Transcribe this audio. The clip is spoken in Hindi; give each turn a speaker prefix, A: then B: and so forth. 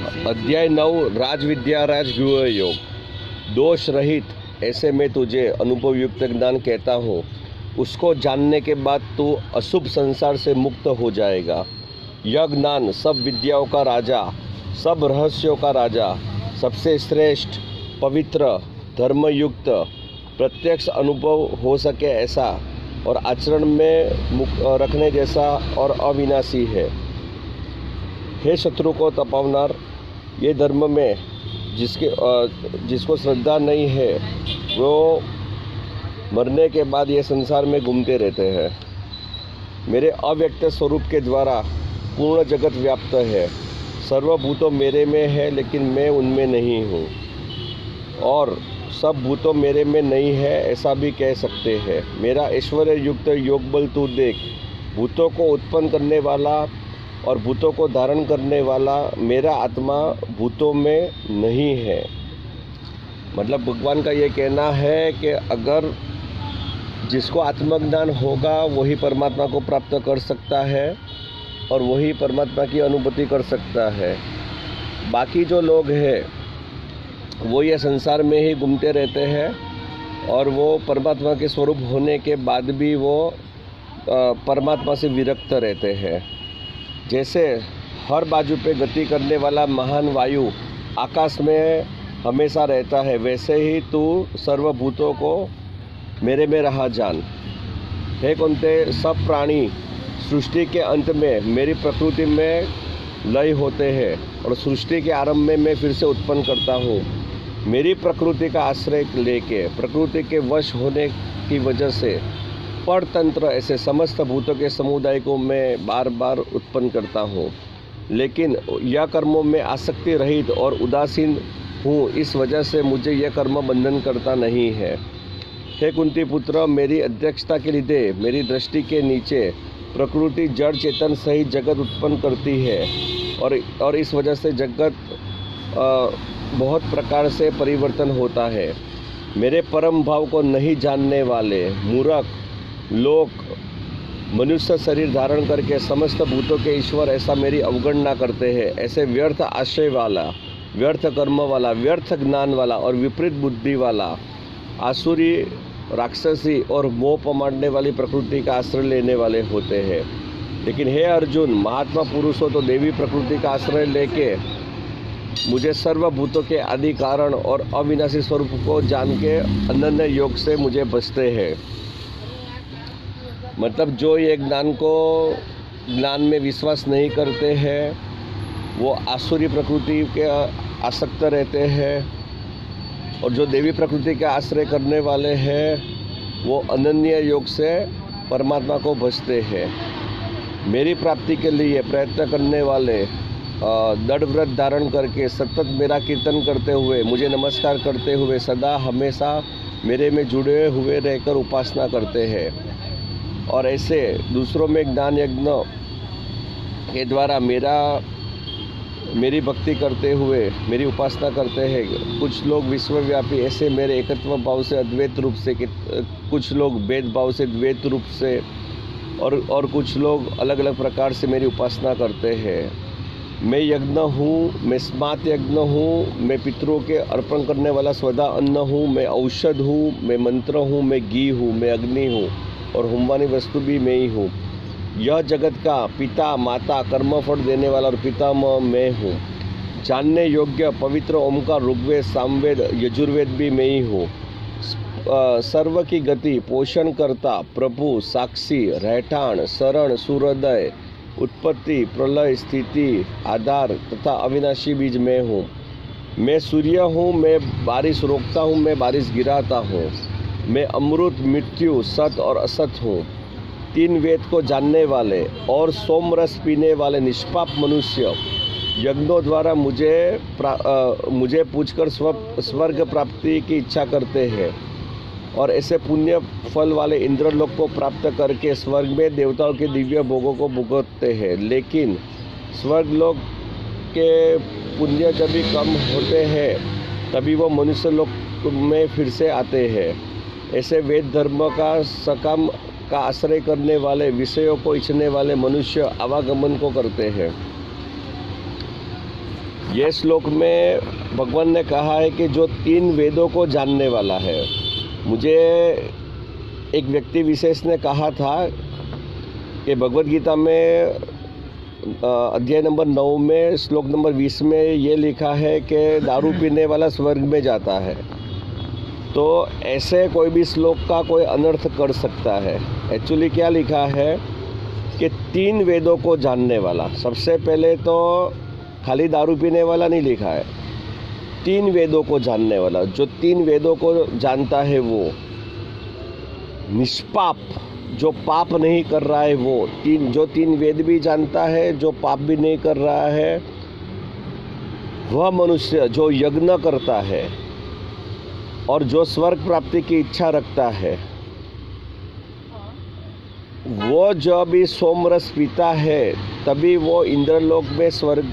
A: अध्याय 9 राजविद्या राजगुह योग। दोष रहित ऐसे मैं तुझे अनुभव युक्त ज्ञान कहता हूँ, उसको जानने के बाद तू अशुभ संसार से मुक्त हो जाएगा। यह ज्ञान सब विद्याओं का राजा, सब रहस्यों का राजा, सबसे श्रेष्ठ, पवित्र, धर्मयुक्त, प्रत्यक्ष अनुभव हो सके ऐसा और आचरण में रखने जैसा और अविनाशी है। हे शत्रु को तपावनार, ये धर्म में जिसको श्रद्धा नहीं है वो मरने के बाद ये संसार में घूमते रहते हैं। मेरे अव्यक्त स्वरूप के द्वारा पूर्ण जगत व्याप्त है। सर्वभूतों मेरे में है लेकिन मैं उनमें नहीं हूँ, और सब भूतों मेरे में नहीं है ऐसा भी कह सकते हैं। मेरा ऐश्वर्य युक्त योग बल तू देख। भूतों को उत्पन्न करने वाला और भूतों को धारण करने वाला मेरा आत्मा भूतों में नहीं है। मतलब भगवान का ये कहना है कि अगर जिसको आत्मज्ञान होगा वही परमात्मा को प्राप्त कर सकता है और वही परमात्मा की अनुभूति कर सकता है। बाकी जो लोग हैं वो ये संसार में ही घूमते रहते हैं और वो परमात्मा के स्वरूप होने के बाद भी वो परमात्मा से विरक्त रहते हैं। जैसे हर बाजू पे गति करने वाला महान वायु आकाश में हमेशा रहता है, वैसे ही तू सर्वभूतों को मेरे में रहा जान। हे कुंते, सब प्राणी सृष्टि के अंत में मेरी प्रकृति में लय होते हैं और सृष्टि के आरंभ में मैं फिर से उत्पन्न करता हूँ। मेरी प्रकृति का आश्रय लेके प्रकृति के वश होने की वजह से परतंत्र ऐसे समस्त भूतों के समुदाय को मैं बार बार उत्पन्न करता हूँ, लेकिन यह कर्मों में आसक्ति रहित और उदासीन हूँ। इस वजह से मुझे यह कर्म बंधन करता नहीं है। हे कुंती पुत्र, मेरी अध्यक्षता के लिए मेरी दृष्टि के नीचे प्रकृति जड़ चेतन सहित जगत उत्पन्न करती है और इस वजह से जगत बहुत प्रकार से परिवर्तन होता है। मेरे परम भाव को नहीं जानने वाले मूर्ख लोग मनुष्य शरीर धारण करके समस्त भूतों के ईश्वर ऐसा मेरी अवगणना करते हैं। ऐसे व्यर्थ आशय वाला, व्यर्थ कर्म वाला, व्यर्थ ज्ञान वाला और विपरीत बुद्धि वाला आसुरी, राक्षसी और मोह पमाड़ने वाली प्रकृति का आश्रय लेने वाले होते हैं। लेकिन हे अर्जुन, महात्मा पुरुष हो तो देवी प्रकृति का आश्रय लेके मुझे सर्वभूतों के आदि कारण और अविनाशी स्वरूप को जान के अनन्य योग से मुझे बचते हैं। मतलब जो ये ज्ञान में विश्वास नहीं करते हैं वो आसुरी प्रकृति के आसक्त रहते हैं, और जो देवी प्रकृति का आश्रय करने वाले हैं वो अनन्य योग से परमात्मा को भजते हैं। मेरी प्राप्ति के लिए प्रयत्न करने वाले दृढ़ व्रत धारण करके सतत मेरा कीर्तन करते हुए, मुझे नमस्कार करते हुए सदा हमेशा मेरे में जुड़े हुए रहकर उपासना करते हैं और ऐसे दूसरों में ज्ञान यज्ञ के द्वारा मेरी भक्ति करते हुए मेरी उपासना करते हैं। कुछ लोग विश्वव्यापी ऐसे मेरे एकत्व भाव से अद्वैत रूप से, कुछ लोग भेद भाव से द्वैत रूप से और कुछ लोग अलग अलग प्रकार से मेरी उपासना करते हैं। मैं यज्ञ हूँ, मैं स्मार्त यज्ञ हूँ, मैं पितरों के अर्पण करने वाला स्वदा अन्न हूँ, मैं औषध हूँ, मैं मंत्र हूँ, मैं घी हूँ, मैं अग्नि हूँ और होमवानी वस्तु भी मैं ही हूँ। यह जगत का पिता माता कर्मफल देने वाला और पितामह मैं हूँ। जानने योग्य पवित्र ओमकार ऋग्वेद सामवेद यजुर्वेद भी मैं ही हूँ। सर्व की गति पोषण करता प्रभु साक्षी रहठान शरण सूर्योदय उत्पत्ति प्रलय स्थिति आधार तथा अविनाशी बीज मैं हूँ। मैं सूर्य हूँ, मैं बारिश रोकता हूँ, मैं बारिश गिराता हूँ। मैं अमृत मृत्यु सत और असत हूँ। तीन वेद को जानने वाले और सोम रस पीने वाले निष्पाप मनुष्य यज्ञों द्वारा मुझे पूछकर स्वर्ग प्राप्ति की इच्छा करते हैं और ऐसे पुण्य फल वाले इंद्रलोक को प्राप्त करके स्वर्ग में देवताओं के दिव्य भोगों को भुगतते हैं। लेकिन स्वर्गलोक के पुण्य जब भी कम होते हैं तभी वो मनुष्य लोक में फिर से आते हैं। ऐसे वेद धर्म का सकाम का आश्रय करने वाले विषयों को इच्छने वाले मनुष्य आवागमन को करते हैं। ये श्लोक में भगवान ने कहा है कि जो 3 वेदों को जानने वाला है। मुझे एक व्यक्ति विशेष ने कहा था कि भगवद गीता में अध्याय नंबर 9 में श्लोक नंबर 20 में ये लिखा है कि दारू पीने वाला स्वर्ग में जाता है। तो ऐसे कोई भी श्लोक का कोई अनर्थ कर सकता है। एक्चुअली क्या लिखा है कि 3 वेदों को जानने वाला। सबसे पहले तो खाली दारू पीने वाला नहीं लिखा है, 3 वेदों को जानने वाला। जो 3 वेदों को जानता है वो निष्पाप, जो पाप नहीं कर रहा है वो जो 3 वेद भी जानता है, जो पाप भी नहीं कर रहा है, वह मनुष्य जो यज्ञ करता है और जो स्वर्ग प्राप्ति की इच्छा रखता है, वो जब भी सोमरस पीता है तभी वो इंद्रलोक में स्वर्ग